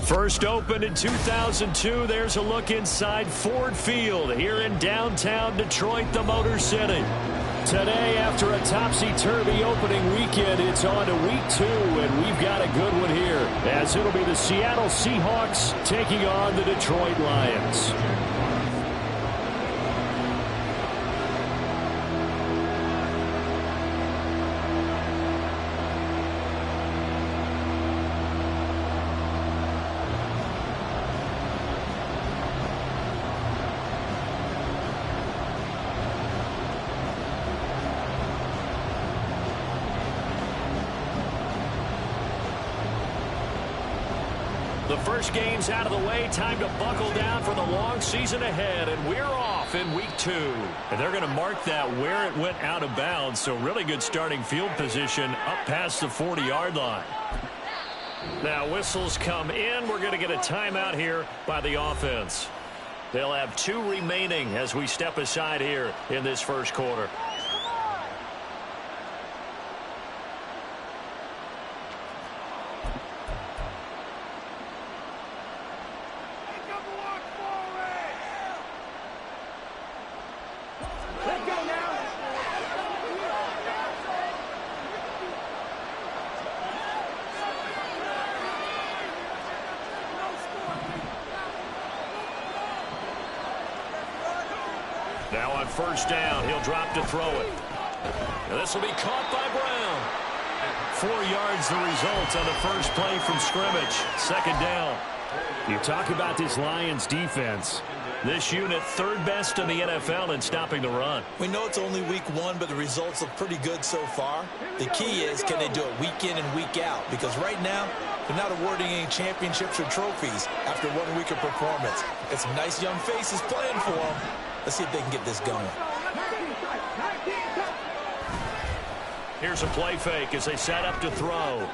First opened in 2002, there's a look inside Ford Field here in downtown Detroit, the Motor City. Today, after a topsy-turvy opening weekend, it's on to week 2, and we've got a good one here, as it'll be the Seattle Seahawks taking on the Detroit Lions. The first game's out of the way. Time to buckle down for the long season ahead. And we're off in week 2. And they're going to mark that where it went out of bounds. So really good starting field position up past the 40-yard line. Now whistles come in. We're going to get a timeout here by the offense. They'll have 2 remaining as we step aside here in this first quarter. Now on first down, he'll drop to throw it. This will be caught by Brown. 4 yards the result on the first play from scrimmage. Second down. You talk about this Lions defense. This unit third best in the NFL in stopping the run. We know it's only week 1, but the results look pretty good so far. The key is, can they do it week in and week out? Because right now, they're not awarding any championships or trophies after 1 week of performance. Got some nice young faces playing for them. Let's see if they can get this going. Here's a play fake as they set up to throw.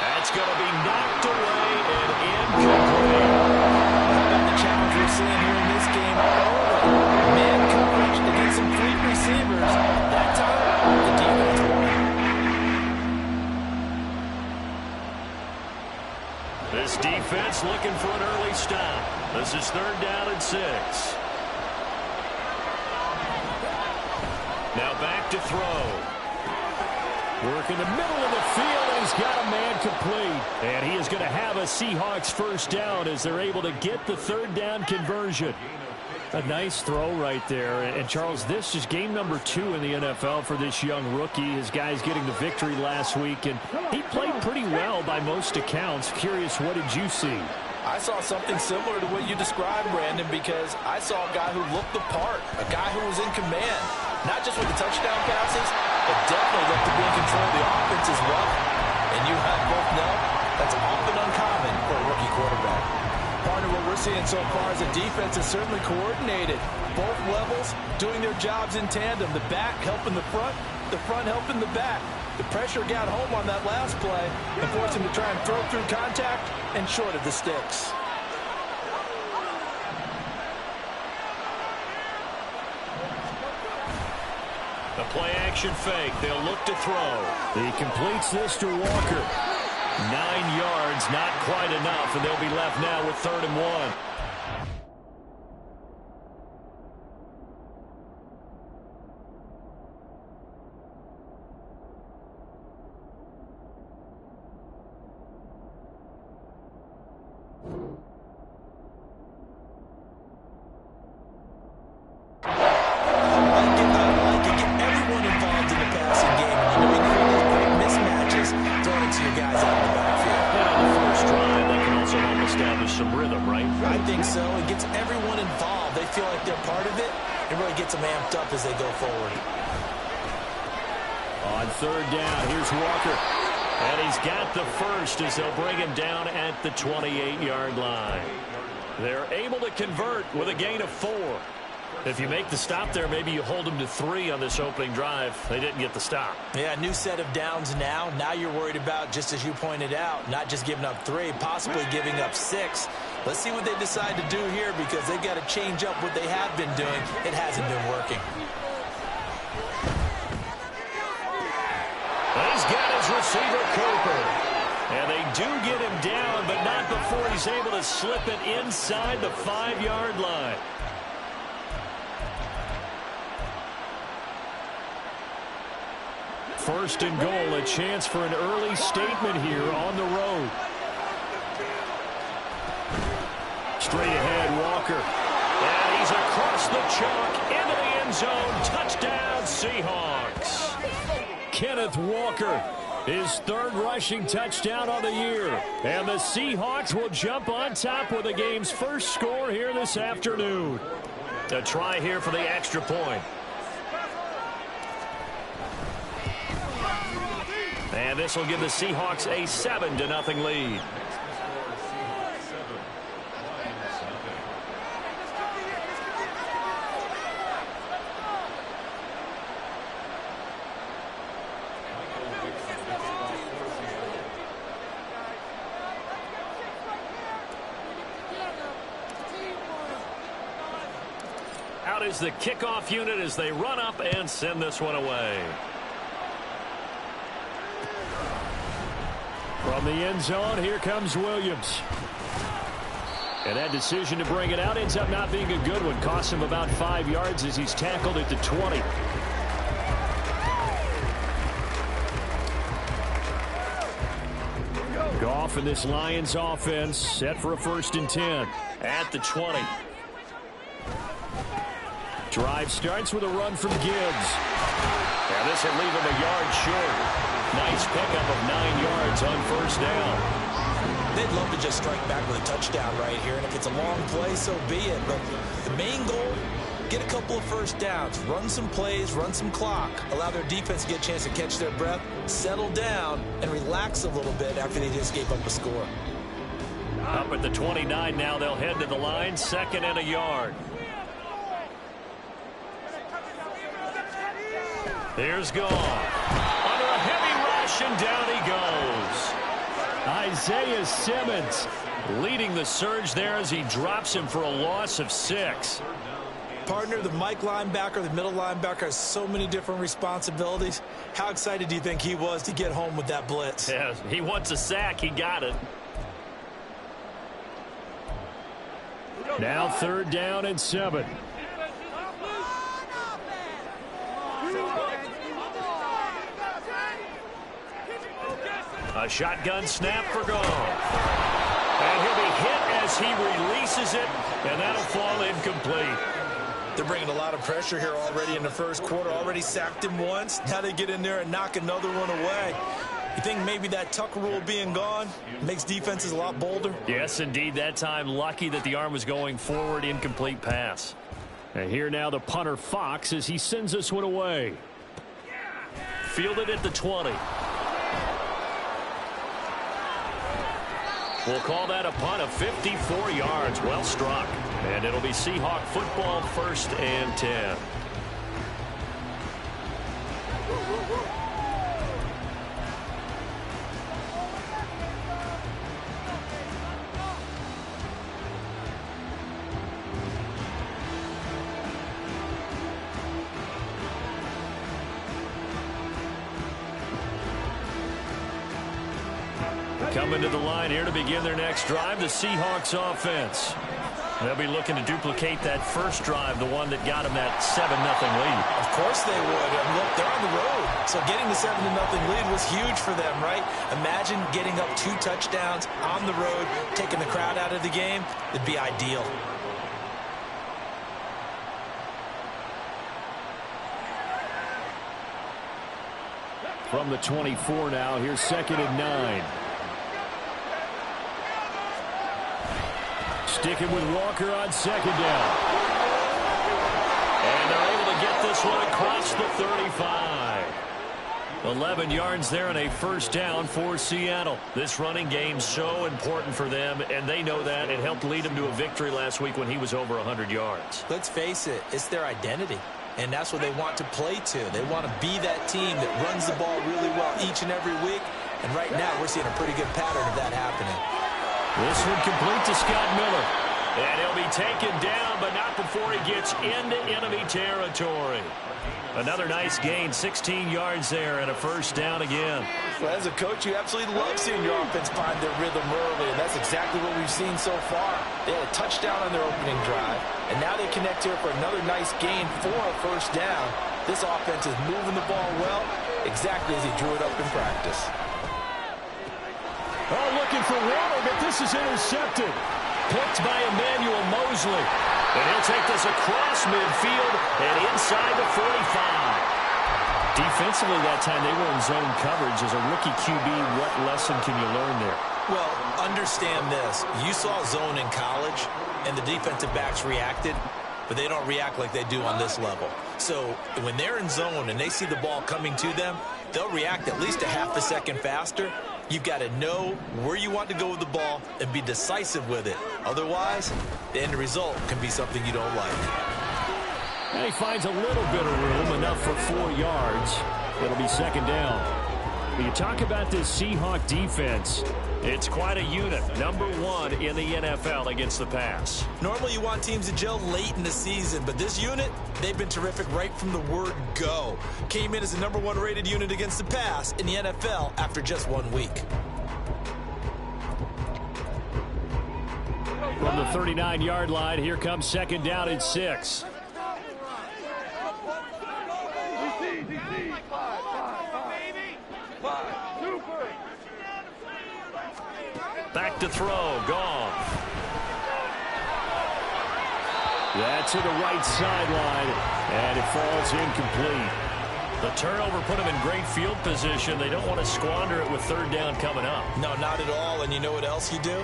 That's going to be knocked away and incomplete. How about the challenge we're seeing here in this game all over? Man coverage against some fleet receivers. That time, the defense won. This defense looking for an early stop. This is 3rd down and 6. Now back to throw. Work in the middle of the field, and he's got a man complete. And he is going to have a Seahawks first down as they're able to get the 3rd down conversion. A nice throw right there. And Charles, this is game number 2 in the NFL for this young rookie. His guys getting the victory last week, and he played pretty well by most accounts. Curious, what did you see? I saw something similar to what you described, Brandon, because I saw a guy who looked the part, a guy who was in command, not just with the touchdown passes, but definitely looked to be in control of the offense as well. And you have both know that's often uncommon for a rookie quarterback. Partner, what we're seeing so far is the defense is certainly coordinated. Both levels doing their jobs in tandem. The back helping the front helping the back. The pressure got home on that last play and forced him to try and throw through contact and short of the sticks. The play-action fake. They'll look to throw. He completes this to Walker. 9 yards, not quite enough, and they'll be left now with 3rd and 1. I think so. It gets everyone involved. They feel like they're part of it. It really gets them amped up as they go forward. On third down, here's Walker. And he's got the first as they'll bring him down at the 28-yard line. They're able to convert with a gain of 4. If you make the stop there, maybe you hold them to 3 on this opening drive. They didn't get the stop. Yeah, new set of downs now. Now you're worried about, just as you pointed out, not just giving up 3, possibly giving up 6. Let's see what they decide to do here because they've got to change up what they have been doing. It hasn't been working. He's got his receiver, Cooper. And they do get him down, but not before he's able to slip it inside the 5-yard line. First and goal, a chance for an early statement here on the road. Straight ahead, Walker. And he's across the chalk into the end zone. Touchdown, Seahawks. Kenneth Walker, his 3rd rushing touchdown of the year. And the Seahawks will jump on top with the game's first score here this afternoon. A try here for the extra point. And this will give the Seahawks a 7-0 lead. Out is the kickoff unit as they run up and send this one away. From the end zone, here comes Williams. And that decision to bring it out ends up not being a good one. Costs him about 5 yards as he's tackled at the 20. Goff and this Lions offense set for a 1st and 10 at the 20. Drive starts with a run from Gibbs. And this will leave him a yard short. Nice pickup of 9 yards on 1st down. They'd love to just strike back with a touchdown right here, and if it's a long play, so be it. But the main goal, get a couple of 1st downs, run some plays, run some clock, allow their defense to get a chance to catch their breath, settle down, and relax a little bit after they just gave up a score. Up at the 29 now, they'll head to the line, 2nd and a yard. Here's Goff. Under a heavy rush, and down he goes. Isaiah Simmons leading the surge there as he drops him for a loss of 6. Partner, the Mike linebacker, the middle linebacker has so many different responsibilities. How excited do you think he was to get home with that blitz? Yeah, he wants a sack. He got it. Now 3rd down and 7. A shotgun snap for Goff. And he'll be hit as he releases it, and that'll fall incomplete. They're bringing a lot of pressure here already in the 1st quarter. Already sacked him once. Now they get in there and knock another one away. You think maybe that Tucker rule being gone makes defenses a lot bolder? Yes, indeed. That time, lucky that the arm was going forward. Incomplete pass. And here now the punter, Fox, as he sends this one away. Fielded at the 20. We'll call that a punt of 54 yards. Well struck. And it'll be Seahawk football, 1st and 10. Coming to the line here to begin their next drive, the Seahawks offense. They'll be looking to duplicate that first drive, the one that got them that 7-0 lead. Of course they would. And look, they're on the road. So getting the 7-0 lead was huge for them, right? Imagine getting up 2 touchdowns on the road, taking the crowd out of the game. It'd be ideal. From the 24 now, here's 2nd and 9. Sticking with Walker on second down. And they're able to get this one across the 35. 11 yards there and a first down for Seattle. This running game so important for them, and they know that. It helped lead them to a victory last week when he was over 100 yards. Let's face it, it's their identity, and that's what they want to play to. They want to be that team that runs the ball really well each and every week, and right now we're seeing a pretty good pattern of that happening. This one complete to Scott Miller. And he'll be taken down, but not before he gets into enemy territory. Another nice gain, 16 yards there, and a first down again. Well, as a coach, you absolutely love seeing your offense find their rhythm early, and that's exactly what we've seen so far. They had a touchdown on their opening drive, and now they connect here for another nice gain for a first down. This offense is moving the ball well, exactly as he drew it up in practice. Oh, looking for Waller, but this is intercepted. Picked by Emmanuel Mosley. And he'll take this across midfield and inside the 45. Defensively that time, they were in zone coverage. As a rookie QB, what lesson can you learn there? Well, understand this. You saw zone in college, and the defensive backs reacted, but they don't react like they do on this level. So when they're in zone and they see the ball coming to them, they'll react at least a half a second faster. You've got to know where you want to go with the ball and be decisive with it. Otherwise, the end result can be something you don't like. And he finds a little bit of room, enough for 4 yards. It'll be second down. When you talk about this Seahawks defense, it's quite a unit. Number 1 in the NFL against the pass. Normally you want teams to gel late in the season, but this unit, they've been terrific right from the word go. Came in as the number 1 rated unit against the pass in the NFL after just 1 week. From the 39-yard line, here comes second down and 6. Back to throw, Goff. That's to the right sideline, and it falls incomplete. The turnover put them in great field position. They don't want to squander it with third down coming up. No, not at all, and you know what else you do?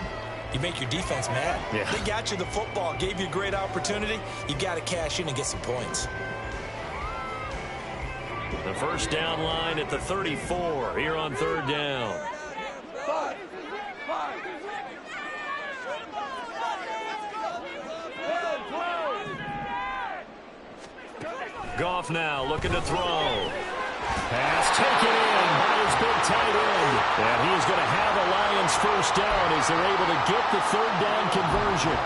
You make your defense mad. Yeah. They got you the football, gave you a great opportunity. You got to cash in and get some points. The first down line at the 34 here on third down. Goff now looking to throw. Pass taken in by his big tight end. And he's going to have a Lions first down as they're able to get the third down conversion.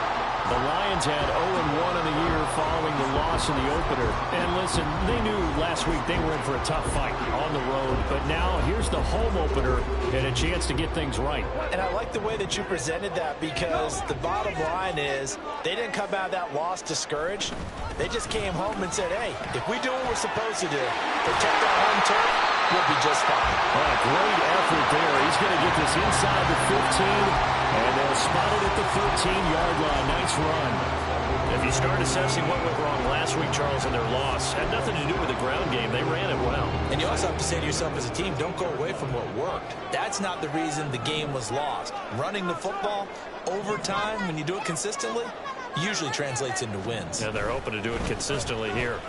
The Lions had 0-1 in the year following the loss in the opener. And listen, they knew last week they were in for a tough fight on the road. But now here's the home opener and a chance to get things right. And I like the way that you presented that, because the bottom line is they didn't come out of that loss discouraged. They just came home and said, hey, if we do what we're supposed to do, protect our home turf, we'll be just fine. Great effort there. He's going to get this inside the 15. And they'll spot it at the 13-yard line. Nice run. If you start assessing what went wrong last week, Charles, in their loss, had nothing to do with the ground game. They ran it well. And you also have to say to yourself as a team, don't go away from what worked. That's not the reason the game was lost. Running the football over time, when you do it consistently, usually translates into wins. And they're hoping to do it consistently here.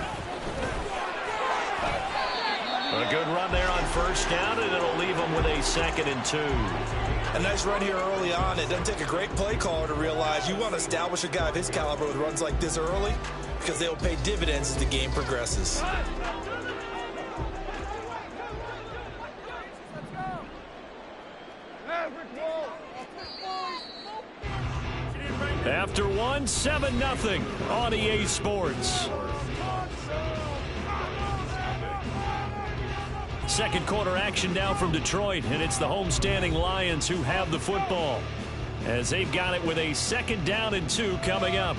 A good run there on first down, and it'll leave them with a 2nd and 2. A nice run here early on. It doesn't take a great play caller to realize you want to establish a guy of his caliber with runs like this early, because they'll pay dividends as the game progresses. After one, 7-0 on EA Sports. Second quarter action down from Detroit, and it's the homestanding Lions who have the football as they've got it with a 2nd down and 2 coming up.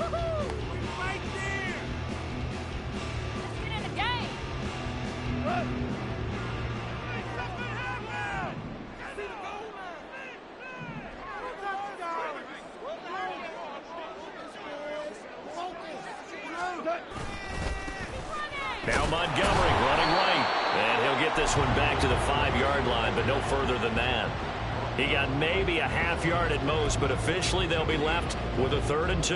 Now Montgomery running right. And he'll get this one back to the 5-yard line, but no further than that. He got maybe a half yard at most, but officially they'll be left with a 3rd and 2.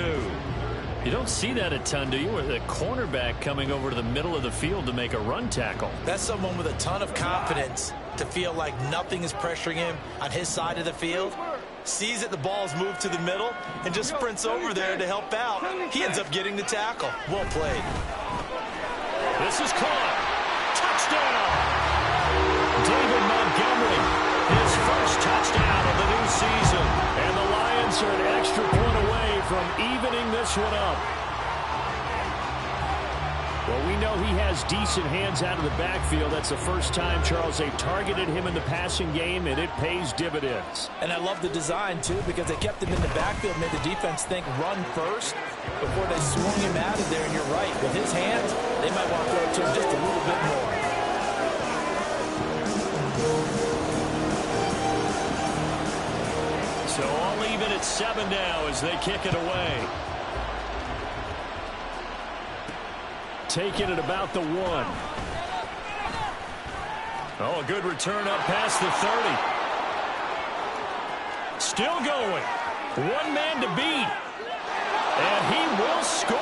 You don't see that a ton, do you? With a cornerback coming over to the middle of the field to make a run tackle. That's someone with a ton of confidence to feel like nothing is pressuring him on his side of the field. Sees that the ball's moved to the middle and just sprints over there to help out. He ends up getting the tackle. Well played. This is caught. Touchdown! David Montgomery, his first touchdown of the new season. And the Lions are an extra point away from evening this one up. Well, we know he has decent hands out of the backfield. That's the first time, Charles, they've targeted him in the passing game, and it pays dividends. And I love the design, too, because they kept him in the backfield, made the defense think run first before they swung him out of there. And you're right, with his hands, they might want to throw it to him just a little bit more. So all even at 7 now as they kick it away. Taking it about the 1. Oh, a good return up past the 30. Still going. One man to beat. And he will score.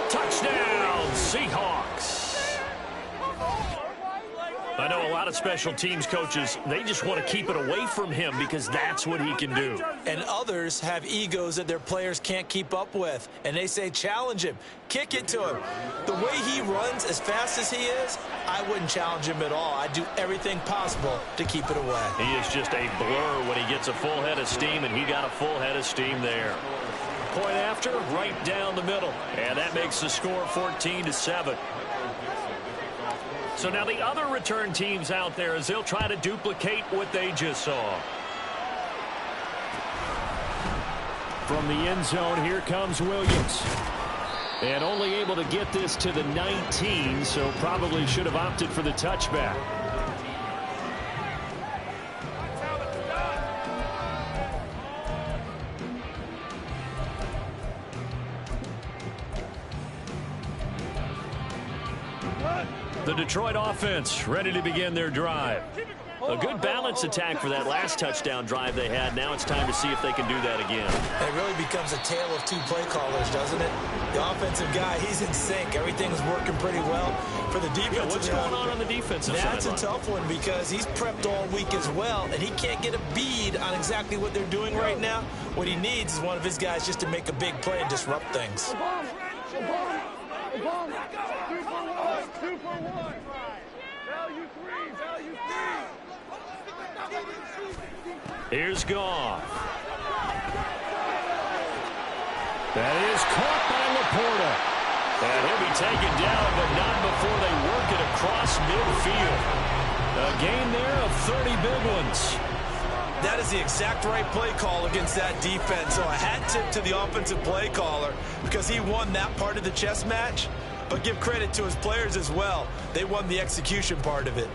Touchdown, Seahawks. I know a lot of special teams coaches, they just want to keep it away from him because that's what he can do. And others have egos that their players can't keep up with. And they say, challenge him. Kick it to him. The way he runs as fast as he is, I wouldn't challenge him at all. I'd do everything possible to keep it away. He is just a blur when he gets a full head of steam, and he got a full head of steam there. Point after, right down the middle. And that makes the score 14-7. So now the other return teams out there as they'll try to duplicate what they just saw. From the end zone, here comes Williams. And only able to get this to the 19, so probably should have opted for the touchback. The Detroit offense ready to begin their drive. A good balanced attack for that last touchdown drive they had. Now it's time to see if they can do that again. It really becomes a tale of 2 play callers, doesn't it? The offensive guy, he's in sync. Everything's working pretty well. For the defensive guy, what's going on the defensive side? That's a tough one because he's prepped all week as well, and he can't get a bead on exactly what they're doing right now. What he needs is one of his guys just to make a big play and disrupt things. 2 for 1. Value 3. Value 3. Here's Goff. That is caught by Laporta. And he'll be taken down, but not before they work it across midfield. A gain there of 30 big ones. That is the exact right play call against that defense. So a hat tip to the offensive play caller because he won that part of the chess match. But give credit to his players as well. They won the execution part of it.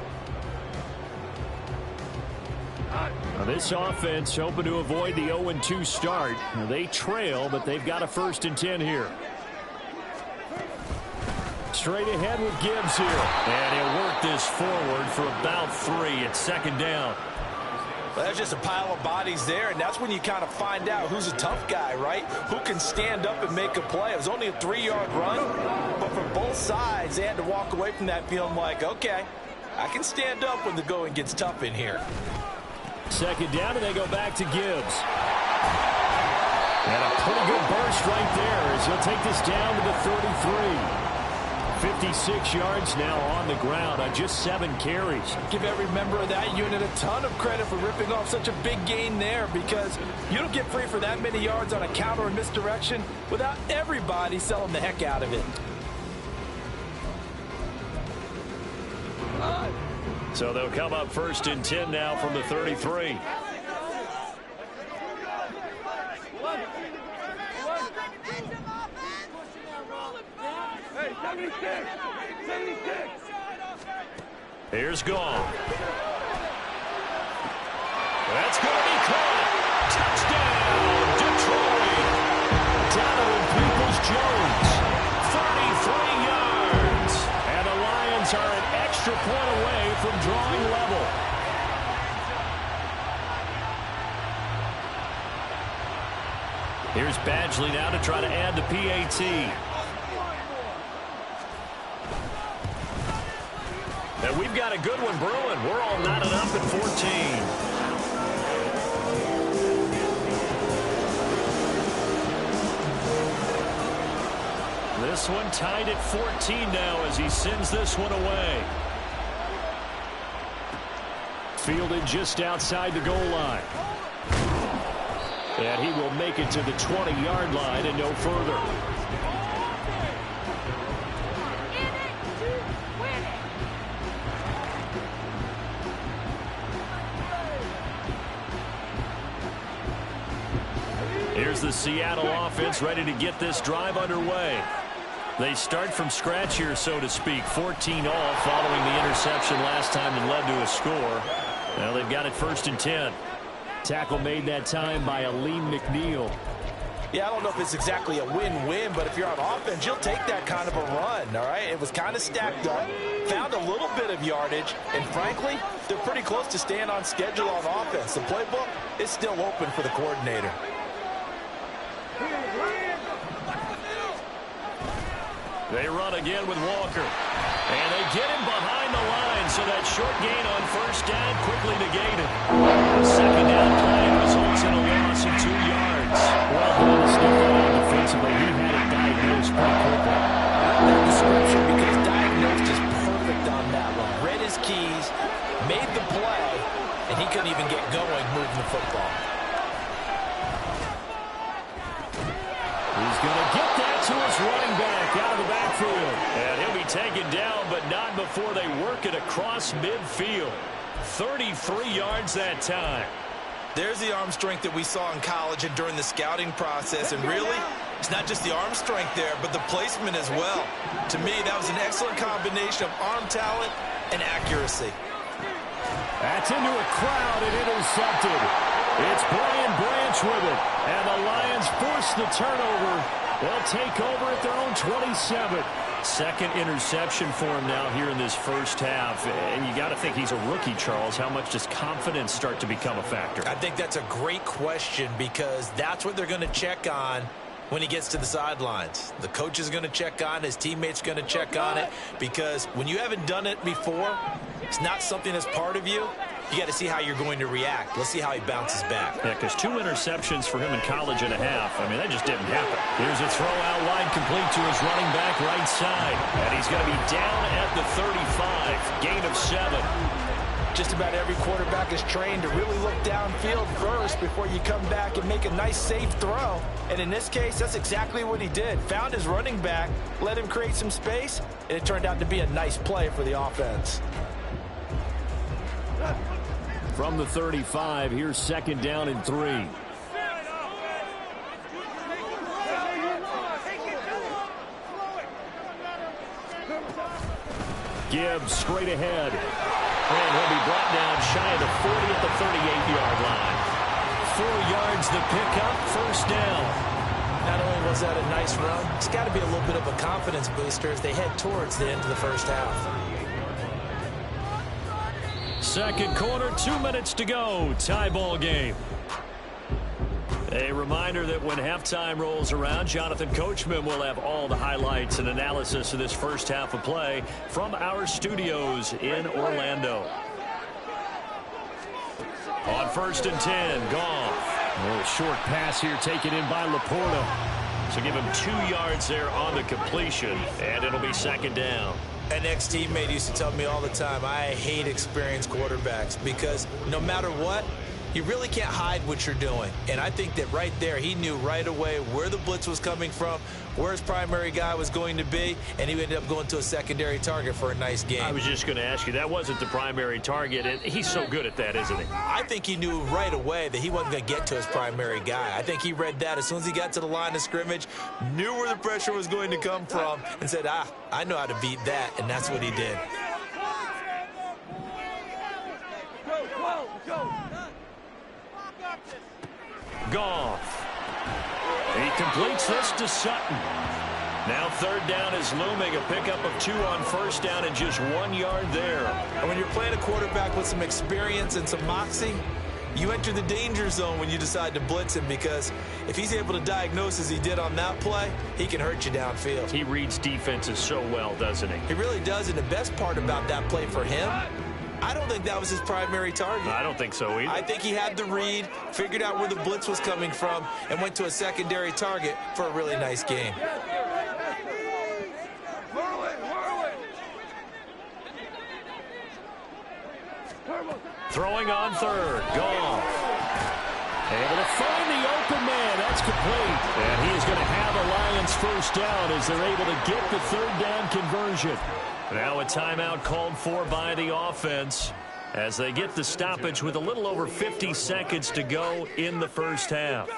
Now this offense hoping to avoid the 0-2 start. Now they trail, but they've got a 1st and 10 here. Straight ahead with Gibbs here. And he'll work this forward for about 3 at 2nd down. Well, there's just a pile of bodies there, and that's when you kind of find out who's a tough guy, right? Who can stand up and make a play. It was only a 3-yard run, but for both sides, they had to walk away from that feeling like, okay, I can stand up when the going gets tough in here. 2nd down, and they go back to Gibbs. And a pretty good burst right there as he'll take this down to the 33. 56 yards now on the ground on just 7 carries. Give every member of that unit a ton of credit for ripping off such a big gain there because you don't get free for that many yards on a counter and misdirection without everybody selling the heck out of it. So they'll come up 1st and 10 now from the 33. Here's Goff. That's going to be caught. Touchdown, Detroit. Donovan Peoples-Jones, 33 yards. And the Lions are an extra point away from drawing level. Here's Badgley now to try to add the PAT. And we've got a good one brewing. We're all knotted up at 14. This one tied at 14 now as he sends this one away. Fielded just outside the goal line. And he will make it to the 20-yard line and no further. Here's the Seattle offense ready to get this drive underway. They start from scratch here, so to speak. 14 all following the interception last time that led to a score. Now they've got it 1st and 10. Tackle made that time by Aleem McNeil. Yeah, I don't know if it's exactly a win-win, but if you're on offense, you'll take that kind of a run, all right? It was kind of stacked up, found a little bit of yardage, and frankly, they're pretty close to staying on schedule on offense. The playbook is still open for the coordinator. They run again with Walker. And they get him behind the line, so that short gain on 1st down quickly negated. The 2nd down play results in a loss of 2 yards. Well, he didn't sniff that out defensively. He had it diagnosed pretty quickly. I like that description because diagnosed is perfect on that one. Read his keys, made the play, and he couldn't even get going moving the football. He's going to get that to his running back out of the backfield. And he'll be taken down, but not before they work it across midfield. 33 yards that time. There's the arm strength that we saw in college and during the scouting process. And really, it's not just the arm strength there, but the placement as well. To me, that was an excellent combination of arm talent and accuracy. That's into a crowd and intercepted. It's Brian Branch with it. And the Lions force the turnover. They'll take over at their own 27. 2nd interception for him now here in this 1st half. And you got to think he's a rookie, Charles. How much does confidence start to become a factor? I think that's a great question because that's what they're going to check on when he gets to the sidelines. The coach is going to check on it. His teammates going to check on it because when you haven't done it before, it's not something that's part of you. You got to see how you're going to react. Let's see how he bounces back. Yeah, because 2 interceptions for him in college and a half. I mean, that just didn't happen. Here's a throw out wide, complete to his running back right side. And he's going to be down at the 35. Gain of 7. Just about every quarterback is trained to really look downfield first before you come back and make a nice, safe throw. And in this case, that's exactly what he did. Found his running back, let him create some space, and it turned out to be a nice play for the offense. From the 35, here's 2nd down and 3. Gibbs straight ahead. And he'll be brought down shy of the 40 at the 38-yard line. 4 yards the pickup, 1st down. Not only was that a nice run, it's got to be a little bit of a confidence booster as they head towards the end of the 1st half. 2nd quarter, 2 minutes to go. Tie ball game. A reminder that when halftime rolls around, Jonathan Coachman will have all the highlights and analysis of this 1st half of play from our studios in Orlando. On 1st and 10, Goff. A little short pass here taken in by Laporta. So give him 2 yards there on the completion, and it'll be 2nd down. An ex-teammate used to tell me all the time, I hate experienced quarterbacks because no matter what, you really can't hide what you're doing. And I think that right there, he knew right away where the blitz was coming from, where his primary guy was going to be, and he ended up going to a secondary target for a nice game. I was just going to ask you, that wasn't the primary target, and he's so good at that, isn't he? I think he knew right away that he wasn't going to get to his primary guy. I think he read that as soon as he got to the line of scrimmage, knew where the pressure was going to come from, and said, I know how to beat that, and that's what he did. Goff. He completes this to Sutton. Now 3rd down is looming. A pickup of 2 on 1st down and just 1 yard there. And when you're playing a quarterback with some experience and some moxie, You enter the danger zone when you decide to blitz him, because if he's able to diagnose as he did on that play, he can hurt you downfield. He reads defenses so well, doesn't he? He really does, and the best part about that play for him, I don't think that was his primary target. I don't think so either. I think he had the read, figured out where the blitz was coming from, and went to a secondary target for a really nice game. Throwing on third. Goff. Able to find the open man. That's complete. And he is going to have a Lions first down as they're able to get the third down conversion. Now a timeout called for by the offense as they get the stoppage with a little over 50 seconds to go in the first half.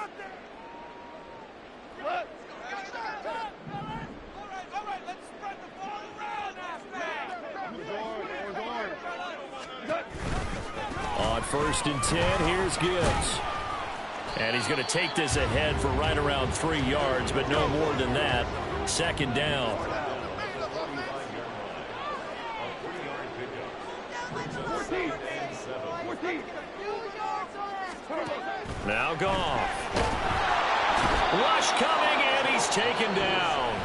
On 1st and 10, here's Gibbs. And he's going to take this ahead for right around 3 yards, but no more than that. 2nd down. Now Goff. Rush coming, and he's taken down.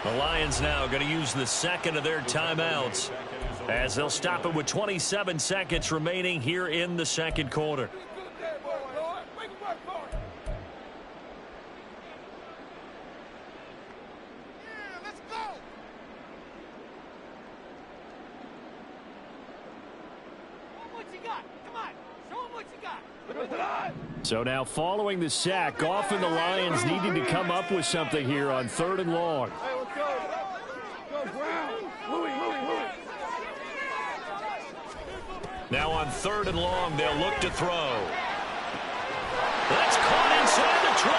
The Lions now going to use the second of their timeouts as they'll stop it with 27 seconds remaining here in the second quarter. So now following the sack, Goff and the Lions needing to come up with something here on 3rd and long. Hey, let's go. Go, Brown. Louis. Now on 3rd and long, they'll look to throw. That's caught inside the 20.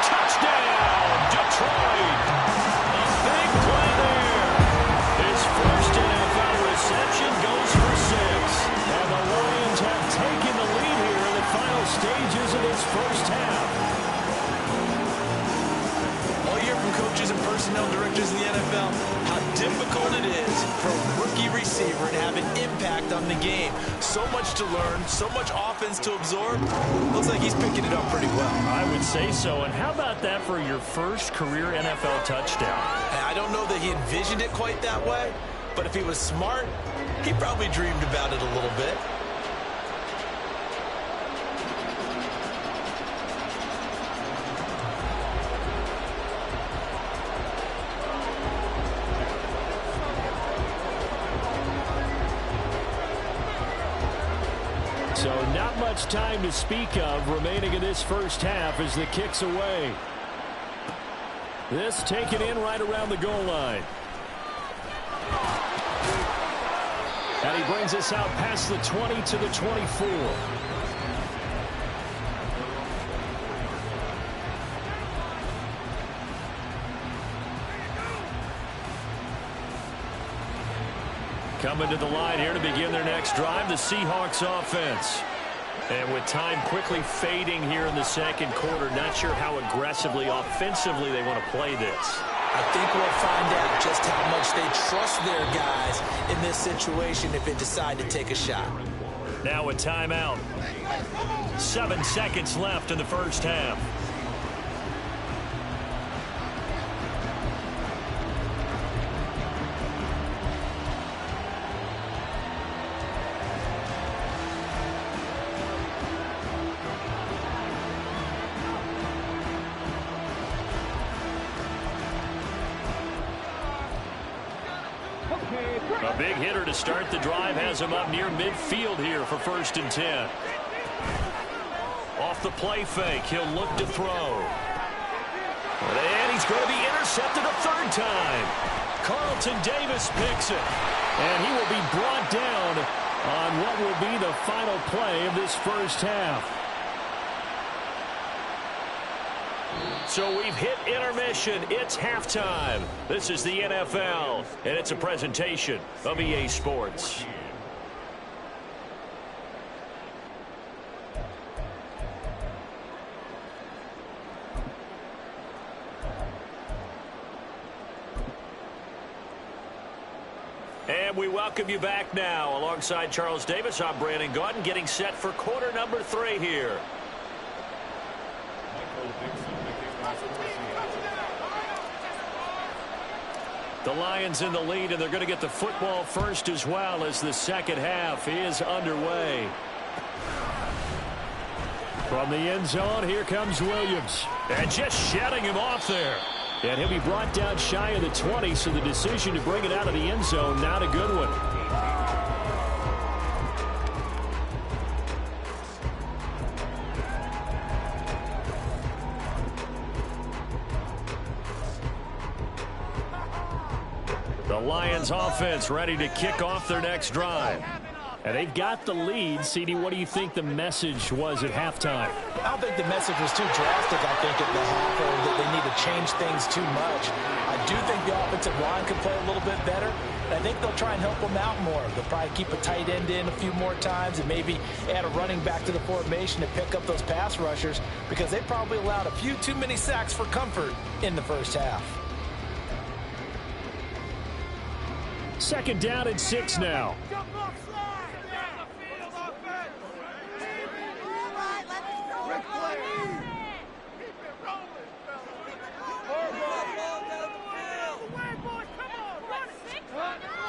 Touchdown, Detroit. A big play there. His first NFL reception goes for 6. And the Lions have taken the lead here in the final stages of this first half. All year from coaches and personnel directors in the NFL, how difficult it is for a rookie receiver to have an impact on the game. So much to learn, so much offense to absorb. Looks like he's picking it up pretty well. I would say so. And how about that for your first career NFL touchdown? I don't know that he envisioned it quite that way, but if he was smart, he probably dreamed about it a little bit. So not much time to speak of remaining in this first half as the kick's away. This taken in right around the goal line. And he brings us out past the 20 to the 24. Coming to the line here to begin their next drive, the Seahawks offense. And with time quickly fading here in the second quarter, not sure how aggressively, offensively they want to play this. I think we'll find out just how much they trust their guys in this situation if they decide to take a shot. Now a timeout. 7 seconds left in the first half. A big hitter to start the drive has him up near midfield here for 1st and 10. Off the play fake, he'll look to throw. And he's going to be intercepted a 3rd time. Carlton Davis picks it. And he will be brought down on what will be the final play of this first half. So we've hit intermission. It's halftime. This is the NFL, and it's a presentation of EA Sports. And we welcome you back now. Alongside Charles Davis, I'm Brandon Gaudin, getting set for quarter number 3 here. The Lions in the lead, and they're going to get the football first as well as the second half is underway. From the end zone, here comes Williams. And just shutting him off there. And he'll be brought down shy of the 20, so the decision to bring it out of the end zone, not a good one. The Lions offense ready to kick off their next drive. And they've got the lead. CD, what do you think the message was at halftime? I don't think the message was too drastic, I think, at the half, or that they need to change things too much. I do think the offensive line could play a little bit better. And I think they'll try and help them out more. They'll probably keep a tight end in a few more times and maybe add a running back to the formation to pick up those pass rushers, because they probably allowed a few too many sacks for comfort in the first half. Second down and 6 now.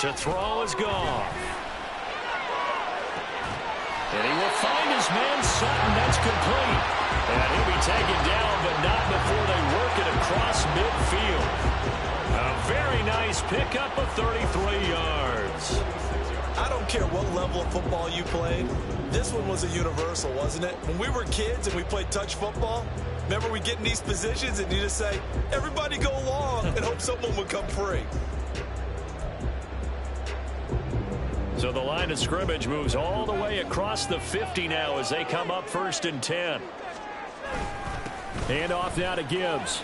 To throw is gone. And he will find his man Sutton. That's complete. And he'll be taken down, but not before they work it across midfield. A very nice pickup of 33 yards. I don't care what level of football you played. This one was a universal, wasn't it? When we were kids and we played touch football, remember we get in these positions and you just say, everybody go long, and hope someone would come free. So the line of scrimmage moves all the way across the 50 now as they come up 1st and 10. Hand off now to Gibbs.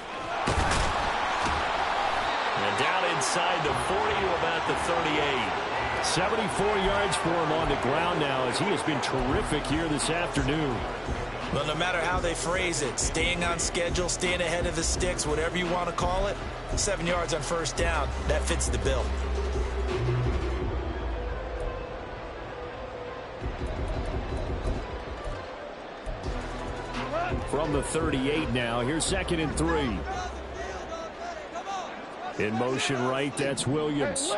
And down inside the 40 to about the 38. 74 yards for him on the ground now as he has been terrific here this afternoon. Well, no matter how they phrase it, staying on schedule, staying ahead of the sticks, whatever you want to call it, 7 yards on 1st down, that fits the bill. From the 38 now, here's 2nd and 3. In motion right, that's Williams.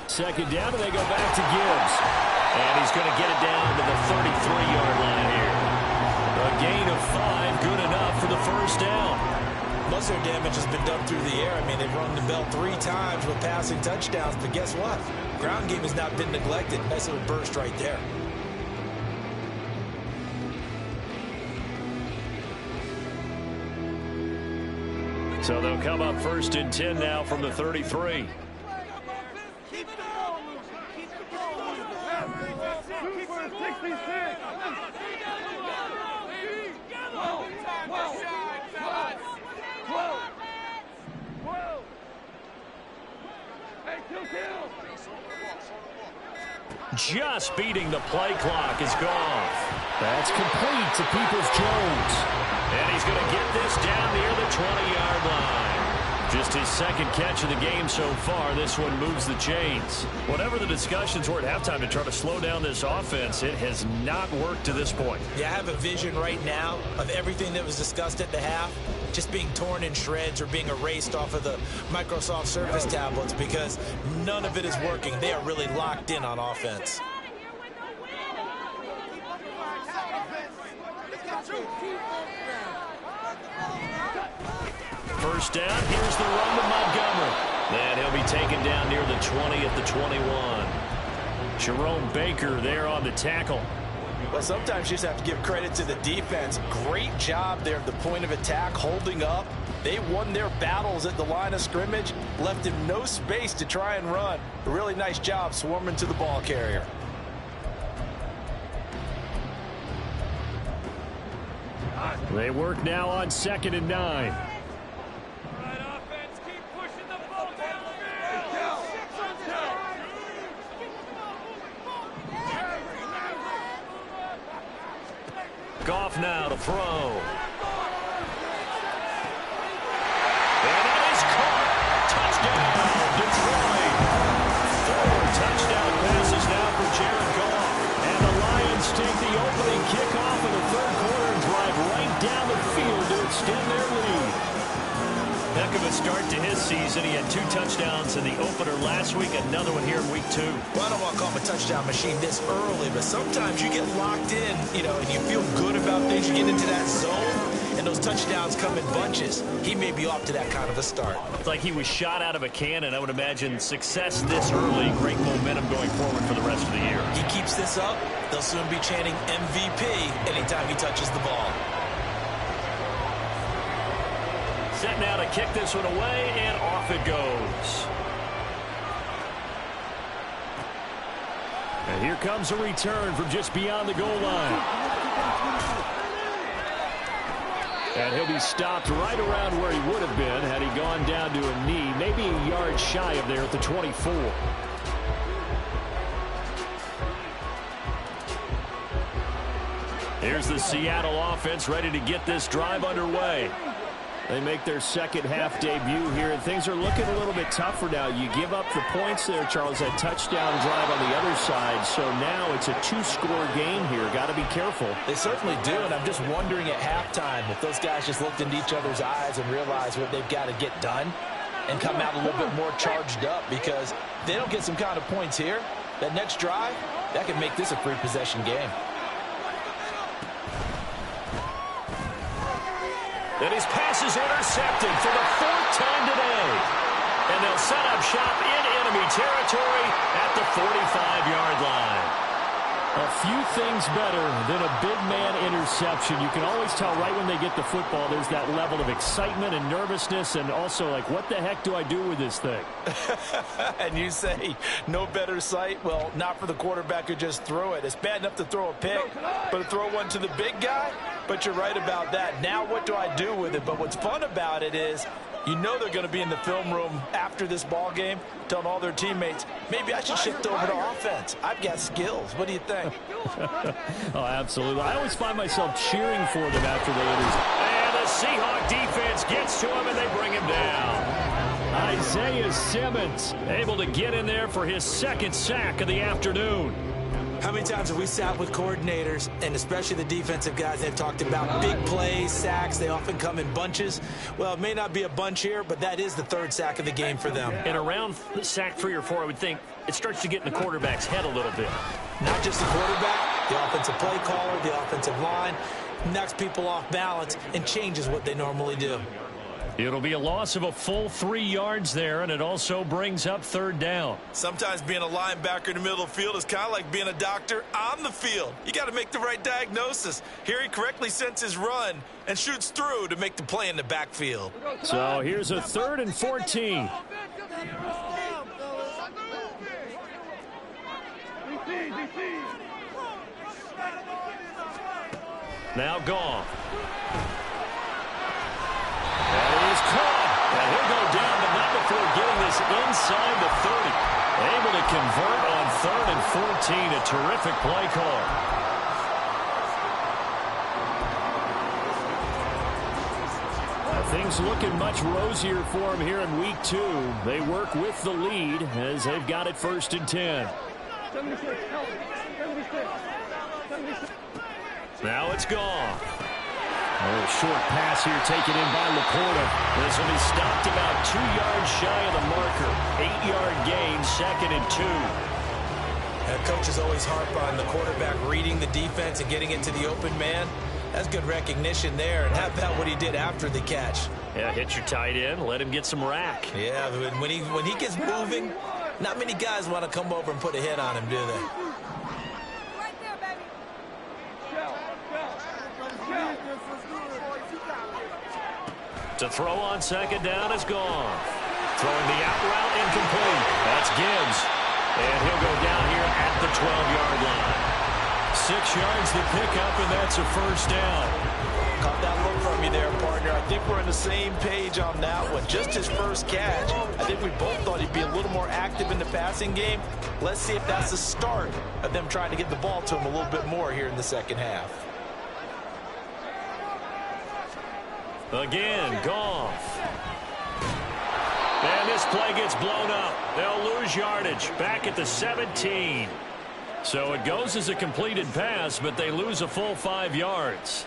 Second down, and they go back to Gibbs. And he's going to get it down to the 33-yard line here. A gain of 5, good enough for the 1st down. Most of their damage has been done through the air. I mean, they've rung the bell 3 times with passing touchdowns, but guess what? Ground game has not been neglected. Nice little burst right there. So they'll come up 1st and 10 now from the 33. Just beating the play clock is gone. That's complete to Peoples-Jones. And he's going to get this down near the 20-yard line. Just his 2nd catch of the game so far. This one moves the chains. Whatever the discussions were at halftime to try to slow down this offense, it has not worked to this point. Yeah, I have a vision right now of everything that was discussed at the half just being torn in shreds or being erased off of the Microsoft Surface tablets, because none of it is working. They are really locked in on offense. First down, here's the run to Montgomery. And he'll be taken down near the 20 at the 21. Jerome Baker there on the tackle. Well, sometimes you just have to give credit to the defense. Great job there at the point of attack, holding up. They won their battles at the line of scrimmage, left him no space to try and run. A really nice job swarming to the ball carrier. They work now on 2nd and 9. Goff now to throw. last week, another one here in week 2. Well, I don't want to call him a touchdown machine this early, but sometimes you get locked in, and you feel good about things. You get into that zone, and those touchdowns come in bunches. He may be off to that kind of a start. It's like he was shot out of a cannon. I would imagine success this early, great momentum going forward for the rest of the year. He keeps this up, they'll soon be chanting MVP anytime he touches the ball. Set now to kick this one away, and off it goes. And here comes a return from just beyond the goal line. And he'll be stopped right around where he would have been had he gone down to a knee, maybe a yard shy of there at the 24. Here's the Seattle offense ready to get this drive underway. They make their second half debut here, and things are looking a little bit tougher now. You give up the points there, Charles, that touchdown drive on the other side. So now it's a 2-score game here. Got to be careful. They certainly do, and I'm just wondering at halftime if those guys just looked into each other's eyes and realized what they've got to get done and come out a little bit more charged up, because if they don't get some kind of points here, that next drive, that could make this a free possession game. And his pass is intercepted for the 4th time today. And they'll set up shop in enemy territory at the 45-yard line. A few things better than a big man interception. You can always tell right when they get the football, there's that level of excitement and nervousness, and also like, what the heck do I do with this thing? And you say, no better sight? Well, not for the quarterback who just threw it. It's bad enough to throw a pick, but to throw one to the big guy? But you're right about that. Now what do I do with it? But what's fun about it is, you know they're going to be in the film room after this ball game telling all their teammates, maybe I should shift over to offense. I've got skills. What do you think? Oh, absolutely. I always find myself cheering for them after they intercept. And the Seahawks defense gets to him, and they bring him down. Isaiah Simmons able to get in there for his 2nd sack of the afternoon. How many times have we sat with coordinators, and especially the defensive guys, they've talked about big plays, sacks. They often come in bunches. Well, it may not be a bunch here, but that is the 3rd sack of the game for them. And around sack 3 or 4, I would think it starts to get in the quarterback's head a little bit. Not just the quarterback, the offensive play caller, the offensive line, knocks people off balance and changes what they normally do. It'll be a loss of a full 3 yards there, and it also brings up 3rd down. Sometimes being a linebacker in the middle of the field is kind of like being a doctor on the field. You got to make the right diagnosis. Here he correctly sends his run and shoots through to make the play in the backfield. So here's a 3rd and 14. Now Goff. That is caught. And he'll go down, but not before getting this inside the 30. Able to convert on 3rd and 14. A terrific play call. Things looking much rosier for him here in week 2. They work with the lead as they've got it 1st and 10. Now it's Goff. A short pass here taken in by Laporta. This will be stopped about 2 yards shy of the marker. 8-yard gain, 2nd and 2. Coaches always harp on the quarterback reading the defense and getting it to the open man. That's good recognition there. And how about what he did after the catch? Yeah, hit your tight end, let him get some rack. Yeah, when he gets moving, not many guys want to come over and put a hit on him, do they? To throw on 2nd down is Goff. Throwing the out route incomplete. That's Gibbs. And he'll go down here at the 12-yard line. 6 yards the pickup, and that's a 1st down. Caught that look from you there, partner. I think we're on the same page on that one. Just his first catch. I think we both thought he'd be a little more active in the passing game. Let's see if that's the start of them trying to get the ball to him a little bit more here in the 2nd half. Again, Goff. And this play gets blown up. They'll lose yardage back at the 17. So it goes as a completed pass, but they lose a full 5 yards.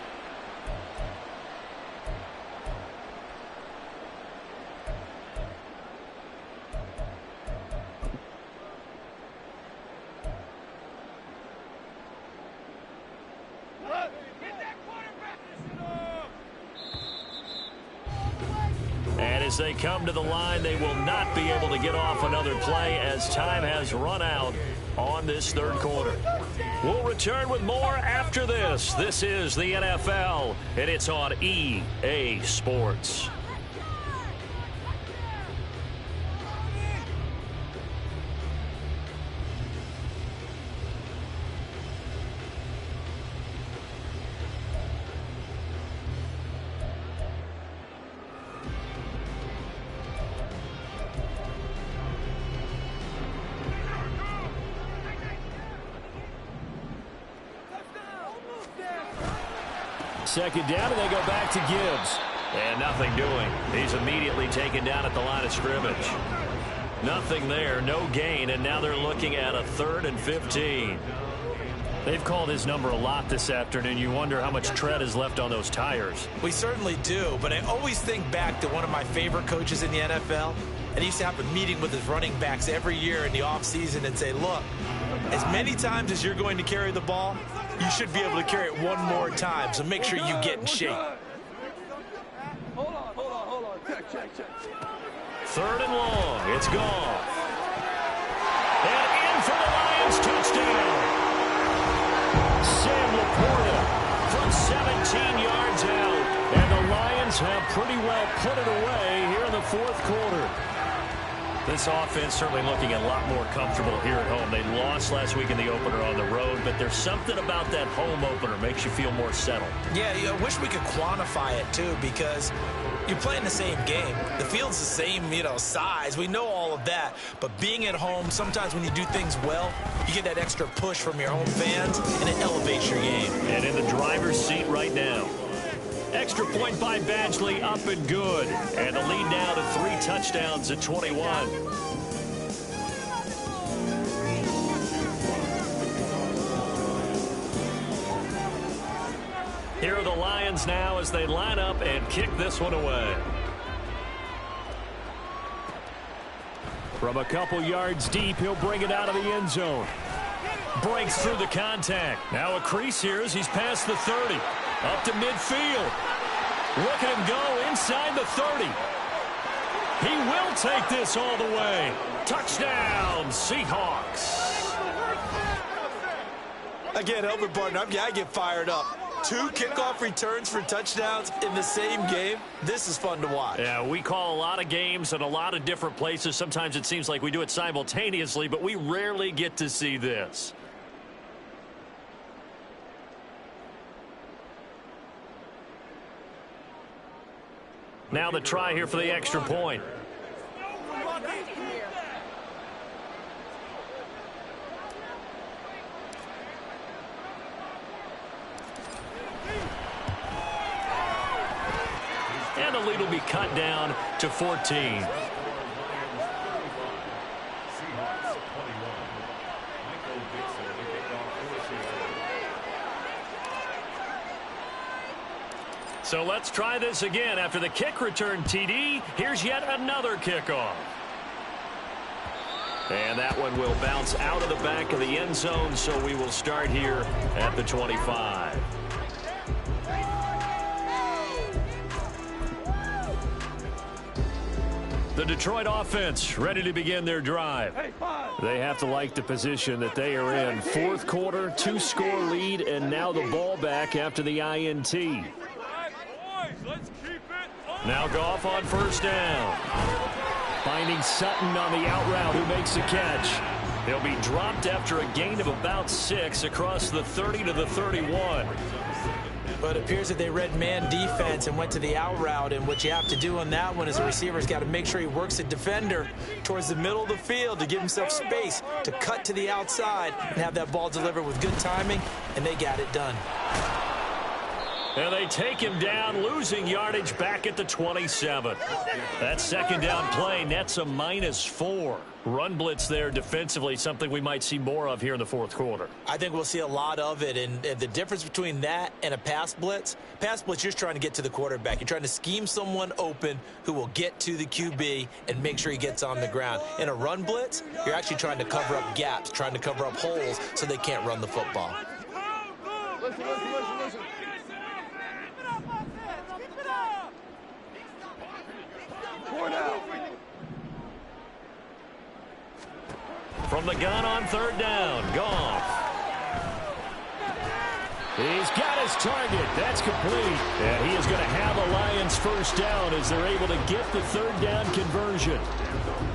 as they come to the line, they will not be able to get off another play as time has run out on this third quarter. We'll return with more after this. This is the NFL, and it's on EA Sports. Second down, and they go back to Gibbs. And nothing doing. He's immediately taken down at the line of scrimmage. Nothing there, no gain, and now they're looking at a 3rd and 15. They've called his number a lot this afternoon. You wonder how much tread is left on those tires. We certainly do, but I always think back to one of my favorite coaches in the NFL, and he used to have a meeting with his running backs every year in the offseason and say, look, as many times as you're going to carry the ball, you should be able to carry it one more time, so make sure you get in shape. Hold on. Check. 3rd and long. It's gone. And in for the Lions touchdown. Sam Laporta from 17 yards out. And the Lions have pretty well put it away here in the 4th quarter. This offense certainly looking a lot more comfortable here at home. They lost last week in the opener on the road, but there's something about that home opener makes you feel more settled. Yeah, I wish we could quantify it, too, because you're playing the same game. The field's the same, size. We know all of that. But being at home, sometimes when you do things well, you get that extra push from your home fans, and it elevates your game. And in the driver's seat right now. Extra point by Badgley, up and good. And the lead now to 3 touchdowns at 21. Here are the Lions now as they line up and kick this one away. From a couple yards deep, he'll bring it out of the end zone. Breaks through the contact. Now a crease here as he's past the 30. Up to midfield. Look at him go inside the 30. He will take this all the way. Touchdown, Seahawks. Again, Elbert Barton, I get fired up. 2 kickoff returns for touchdowns in the same game. This is fun to watch. Yeah, we call a lot of games in a lot of different places. Sometimes it seems like we do it simultaneously, but we rarely get to see this. Now the try here for the extra point. And the lead will be cut down to 14. So let's try this again. After the kick return TD, here's yet another kickoff. And that one will bounce out of the back of the end zone, so we will start here at the 25. The Detroit offense ready to begin their drive. They have to like the position that they are in. 4th quarter, 2-score lead, and now the ball back after the INT. Now Goff on 1st down. Finding Sutton on the out route, who makes a catch. They'll be dropped after a gain of about 6 across the 30 to the 31. But it appears that they read man defense and went to the out route, and what you have to do on that one is the receiver's got to make sure he works the defender towards the middle of the field to give himself space to cut to the outside and have that ball delivered with good timing, and they got it done. And they take him down, losing yardage back at the 27. That 2nd down play nets a -4. Run blitz there defensively, something we might see more of here in the 4th quarter. I think we'll see a lot of it, and the difference between that and a pass blitz, you're just trying to get to the quarterback. You're trying to scheme someone open who will get to the QB and make sure he gets on the ground. In a run blitz, you're actually trying to cover up gaps, trying to cover up holes so they can't run the football. Listen. From the gun on third down, Goff. He's got his target. That's complete. And he is going to have a Lions first down as they're able to get the third down conversion.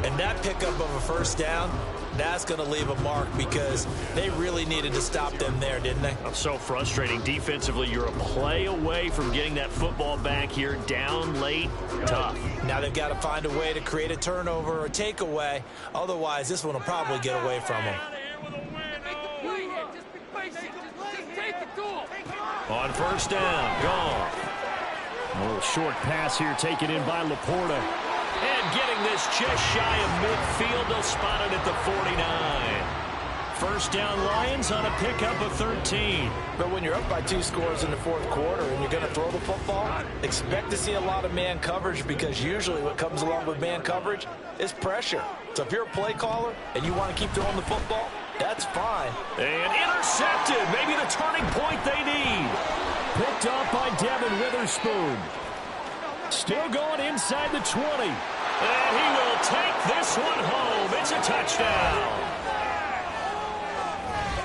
And that pickup of a first down, that's going to leave a mark because they really needed to stop them there, didn't they? So frustrating. Defensively, you're a play away from getting that football back here. Down late, tough. Now they've got to find a way to create a turnover or takeaway. Otherwise, this one will probably get away from them. On first down, Goff. A little short pass here taken in by Laporta. And getting this just shy of midfield. They'll spot it at the 49. First down Lions on a pickup of 13. But when you're up by 2 scores in the fourth quarter and you're going to throw the football, expect to see a lot of man coverage because usually what comes along with man coverage is pressure. So if you're a play caller and you want to keep throwing the football, that's fine. And intercepted. Maybe the turning point they need. Picked off by Devin Witherspoon. Still going inside the 20. And he will take this one home. It's a touchdown.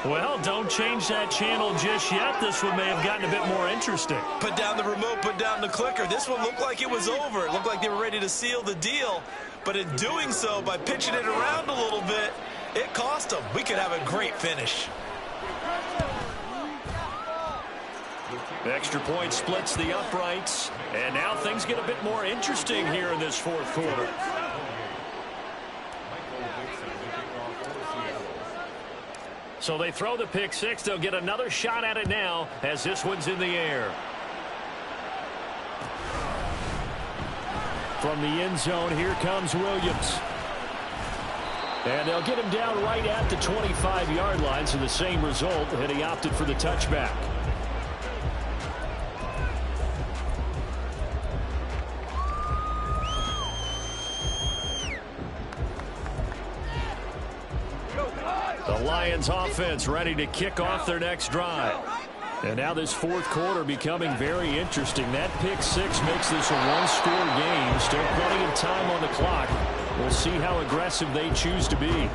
Well, don't change that channel just yet. This one may have gotten a bit more interesting. Put down the remote, put down the clicker. This one looked like it was over. It looked like they were ready to seal the deal. But in doing so, by pitching it around a little bit, it cost them. We could have a great finish. The extra point splits the uprights. And now things get a bit more interesting here in this fourth quarter. So they throw the pick six. They'll get another shot at it now as this one's in the air. From the end zone, here comes Williams. And they'll get him down right at the 25-yard line, so the same result, and he opted for the touchback. The Lions offense ready to kick off their next drive. And now this fourth quarter becoming very interesting. That pick six makes this a one-score game. Still plenty of time on the clock. We'll see how aggressive they choose to be.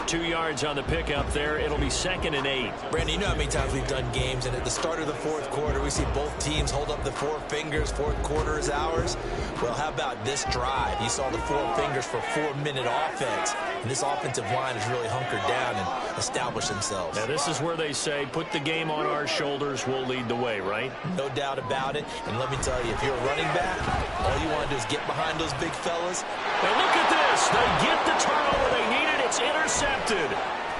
2 yards on the pickup there. It'll be 2nd and 8. Brandon, you know how many times we've done games, and at the start of the fourth quarter, we see both teams hold up the 4 fingers, fourth quarter is ours. Well, how about this drive? You saw the 4 fingers for 4-minute offense, and this offensive line has really hunkered down and established themselves. Now, this is where they say, put the game on our shoulders, we'll lead the way, right? No doubt about it, and let me tell you, if you're a running back, all you want to do is get behind those big fellas. And look at this. They get the turnover they needed. It's intercepted.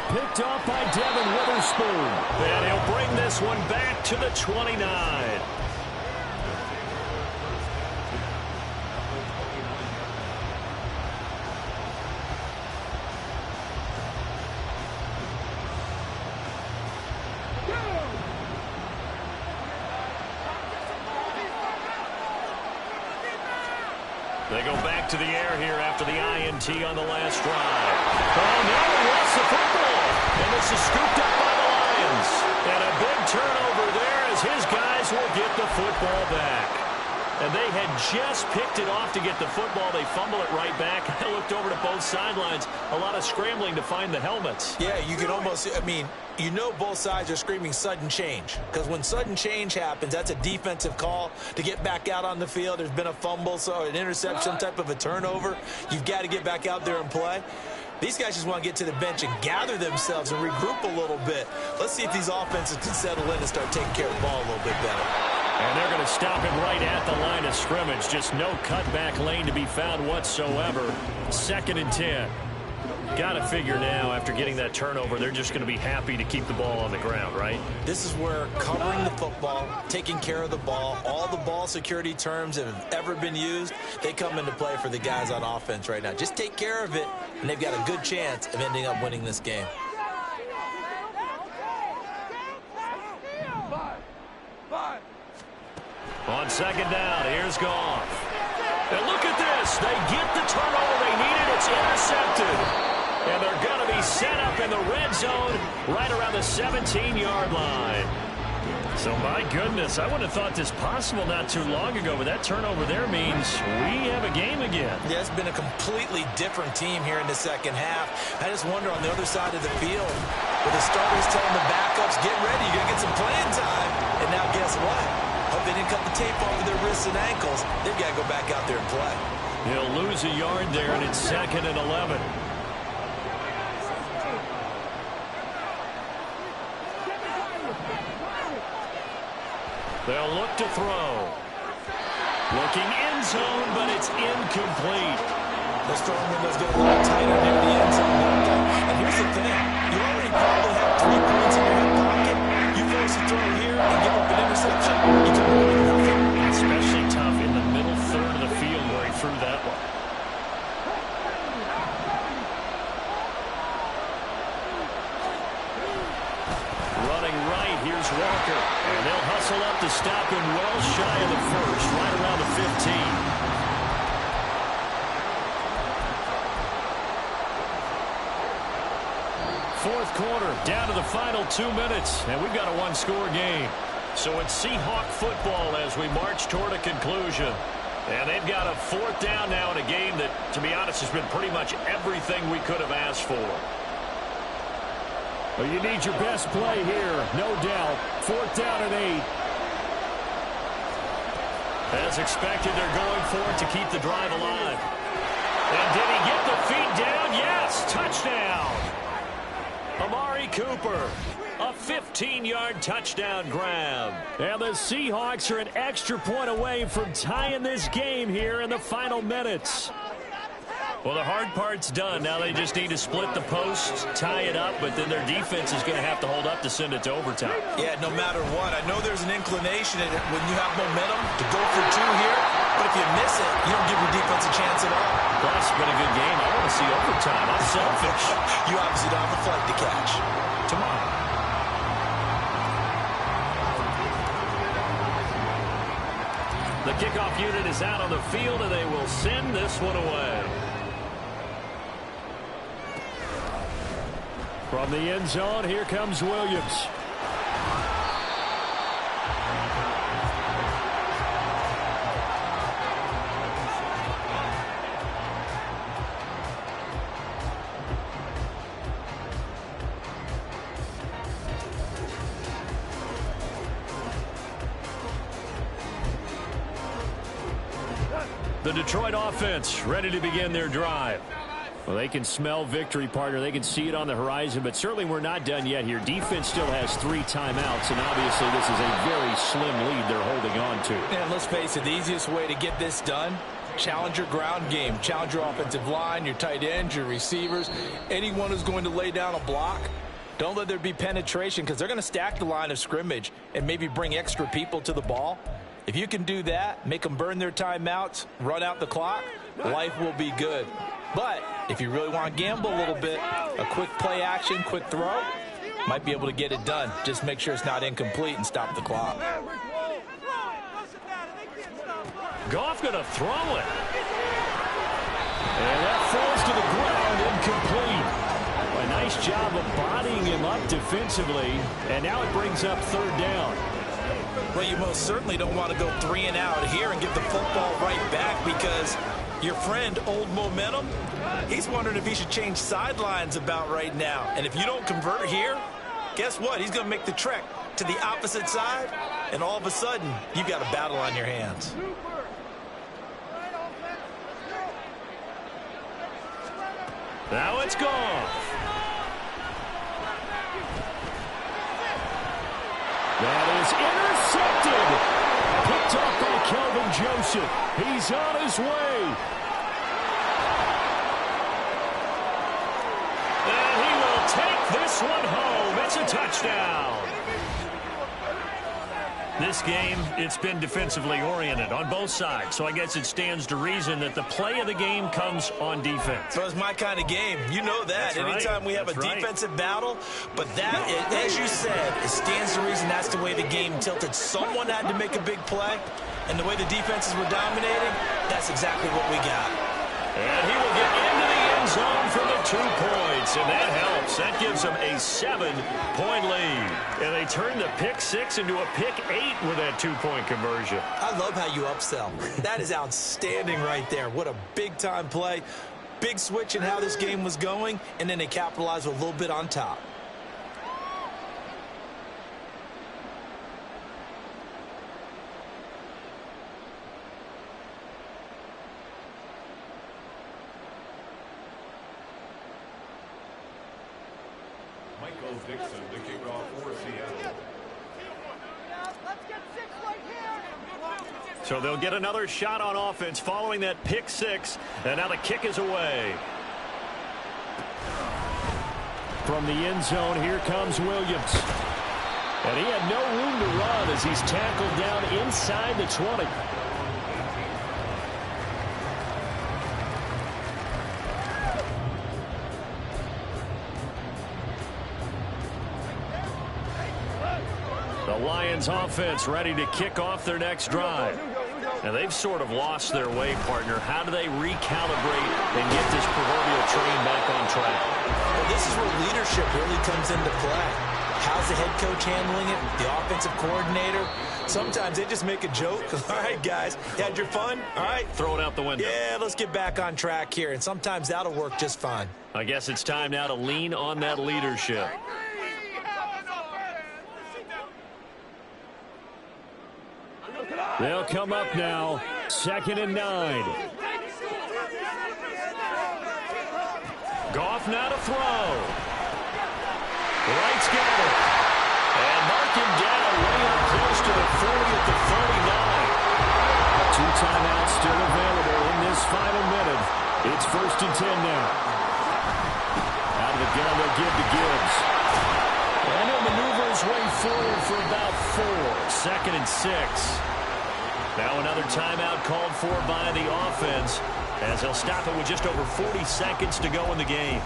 Picked off by Devin Witherspoon. And he'll bring this one back to the 29. They go back to the air here after the INT on the last drive. Oh, no, he lost the football. And this is scooped up by the Lions. And a big turnover there as his guys will get the football back. And they had just picked it off to get the football. They fumble it right back. I looked over to both sidelines. A lot of scrambling to find the helmets. Yeah, you can almost, I mean, you know both sides are screaming sudden change. Because when sudden change happens, that's a defensive call to get back out on the field. There's been a fumble, so an interception, type of a turnover. You've got to get back out there and play. These guys just want to get to the bench and gather themselves and regroup a little bit. Let's see if these offenses can settle in and start taking care of the ball a little bit better. And they're going to stop him right at the line of scrimmage. Just no cutback lane to be found whatsoever. 2nd and 10. Got to figure now, after getting that turnover, they're just going to be happy to keep the ball on the ground, right? This is where covering the football, taking care of the ball, all the ball security terms that have ever been used, they come into play for the guys on offense right now. Just take care of it, and they've got a good chance of ending up winning this game. On 2nd down, here's Goff. And look at this. They get the turnover they needed. It's intercepted. And they're going to be set up in the red zone right around the 17-yard line. So, my goodness, I wouldn't have thought this possible not too long ago, but that turnover there means we have a game again. Yeah, it's been a completely different team here in the second half. I just wonder on the other side of the field, with the starters telling the backups, get ready, you're going to get some playing time. And now guess what? Hope they didn't cut the tape off of their wrists and ankles. They've got to go back out there and play. He'll lose a yard there, and it's 2nd and 11. They'll look to throw. Looking end zone, but it's incomplete. Those throwing windows get a little tighter near the end zone. And here's the thing. You already probably have 3 points in your hip pocket. You force a throw here and give up an interception, you can win with nothing. Especially tough in the middle third of the field where he threw that one. Running right, here's Walker. And they'll hustle up to stop him well shy of the first, right around the 15. Fourth quarter, down to the final 2 minutes, and we've got a one-score game. So it's Seahawk football as we march toward a conclusion. And they've got a 4th down now in a game that, to be honest, has been pretty much everything we could have asked for. Well, you need your best play here, no doubt. 4th down and 8. As expected, they're going for it to keep the drive alive. And did he get the feet down? Yes, touchdown. Amari Cooper, a 15-yard touchdown grab. And the Seahawks are an extra point away from tying this game here in the final minutes. Well, the hard part's done. Now they just need to split the posts, tie it up, but then their defense is going to have to hold up to send it to overtime. Yeah, no matter what. I know there's an inclination in it when you have momentum to go for 2 here, but if you miss it, you don't give your defense a chance at all. Well, it's been a good game. I want to see overtime. I'm selfish. You obviously don't have a flight to catch. Tomorrow. The kickoff unit is out on the field, and they will send this one away. From the end zone, here comes Williams. The Detroit offense ready to begin their drive. Well, they can smell victory, partner. They can see it on the horizon, but certainly we're not done yet here. Defense still has 3 timeouts, and obviously this is a very slim lead they're holding on to. And let's face it, the easiest way to get this done, challenge your ground game. Challenge your offensive line, your tight ends, your receivers, anyone who's going to lay down a block. Don't let there be penetration because they're going to stack the line of scrimmage and maybe bring extra people to the ball. If you can do that, make them burn their timeouts, run out the clock, life will be good. But if you really want to gamble a little bit, a quick play action, quick throw, might be able to get it done. Just make sure it's not incomplete and stop the clock. Goff going to throw it. And that falls to the ground, incomplete. A nice job of bodying him up defensively, and now it brings up 3rd down. Well, you most certainly don't want to go 3 and out here and give the football right back because your friend, Old Momentum, he's wondering if he should change sidelines about right now. And if you don't convert here, guess what? He's going to make the trek to the opposite side, and all of a sudden, you've got a battle on your hands. Now it's gone. That is intercepted. Picked off by Kelvin Joseph. He's on his way. And he will take this one home. It's a touchdown. This game, it's been defensively oriented on both sides, so I guess it stands to reason that the play of the game comes on defense. So it's my kind of game. You know that. Anytime we have a defensive battle, but that, as you said, it stands to reason that's the way the game tilted. Someone had to make a big play, and the way the defenses were dominating, that's exactly what we got. And he will get into the end zone for the 2 points, and that helps. Seahawks. That gives them a 7-point lead. And they turn the pick 6 into a pick 8 with that 2-point conversion. I love how you upsell. That is outstanding right there. What a big-time play. Big switch in how this game was going, and then they capitalized with a little bit on top. So they'll get another shot on offense following that pick 6. And now the kick is away. From the end zone, here comes Williams. And he had no room to run as he's tackled down inside the 20. The Lions offense ready to kick off their next drive. And they've sort of lost their way, partner. How do they recalibrate and get this proverbial train back on track? Well, this is where leadership really comes into play. How's the head coach handling it? The offensive coordinator? Sometimes they just make a joke. All right, guys, you had your fun? All right. Throw it out the window. Yeah, let's get back on track here. And sometimes that'll work just fine. I guess it's time now to lean on that leadership. They'll come up now. 2nd and 9. Goff now to throw. Wright's got it. And mark him down way up close to the 40 at the 39. 2 timeouts still available in this final minute. It's 1st and 10 now. Out of the gun, they'll give to Gibbs. And he'll maneuver his way forward for about 4. 2nd and 6. Now another timeout called for by the offense as he'll stop it with just over 40 seconds to go in the game.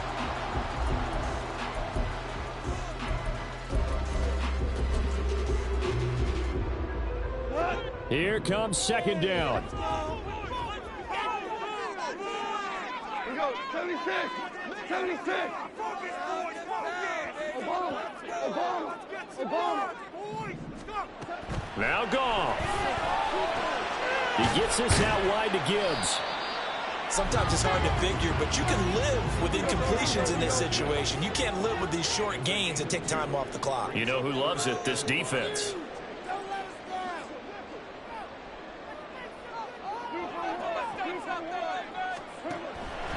Here comes 2nd down. We go, 76, 76. Obama. Now Goff. He gets this out wide to Gibbs. Sometimes it's hard to figure, but you can live with incompletions in this situation. You can't live with these short gains and take time off the clock. You know who loves it? This defense.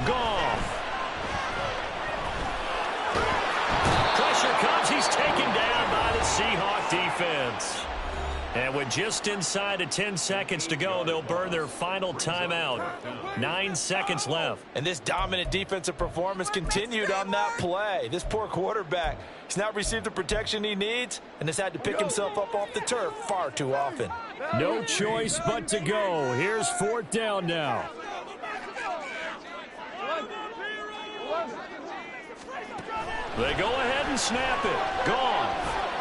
Goff. Pressure comes. He's taken down by the Seahawks defense. And with just inside of 10 seconds to go, they'll burn their final timeout. 9 seconds left. And this dominant defensive performance continued on that play. This poor quarterback, he's not received the protection he needs and has had to pick himself up off the turf far too often. No choice but to go. Here's 4th down now. They go ahead and snap it. Gone.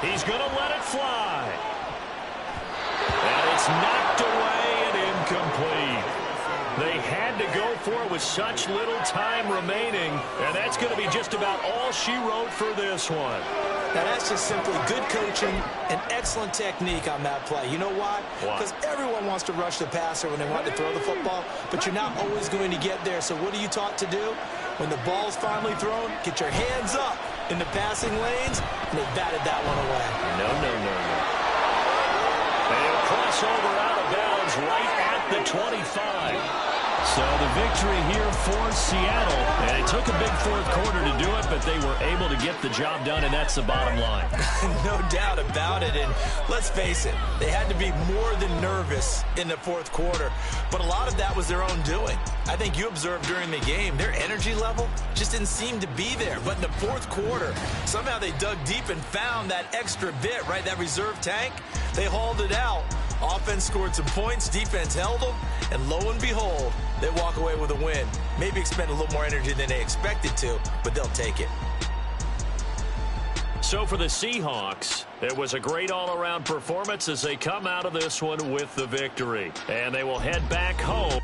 He's going to let it fly. And it's knocked away and incomplete. They had to go for it with such little time remaining, and that's going to be just about all she wrote for this one. Now, that's just simply good coaching and excellent technique on that play. You know why? Because everyone wants to rush the passer when they want to throw the football, but you're not always going to get there. So what are you taught to do? When the ball's finally thrown, get your hands up in the passing lanes, and they batted that one away. No. They'll cross over out of bounds right at the 25. So the victory here for Seattle. And it took a big 4th quarter to do it, but they were able to get the job done, and that's the bottom line. No doubt about it. And let's face it, they had to be more than nervous in the 4th quarter. But a lot of that was their own doing. I think you observed during the game, their energy level just didn't seem to be there. But in the 4th quarter, somehow they dug deep and found that extra bit, right, that reserve tank. They hauled it out. Offense scored some points, defense held them, and lo and behold, they walk away with a win. Maybe expend a little more energy than they expected to, but they'll take it. So for the Seahawks, it was a great all-around performance as they come out of this one with the victory. And they will head back home.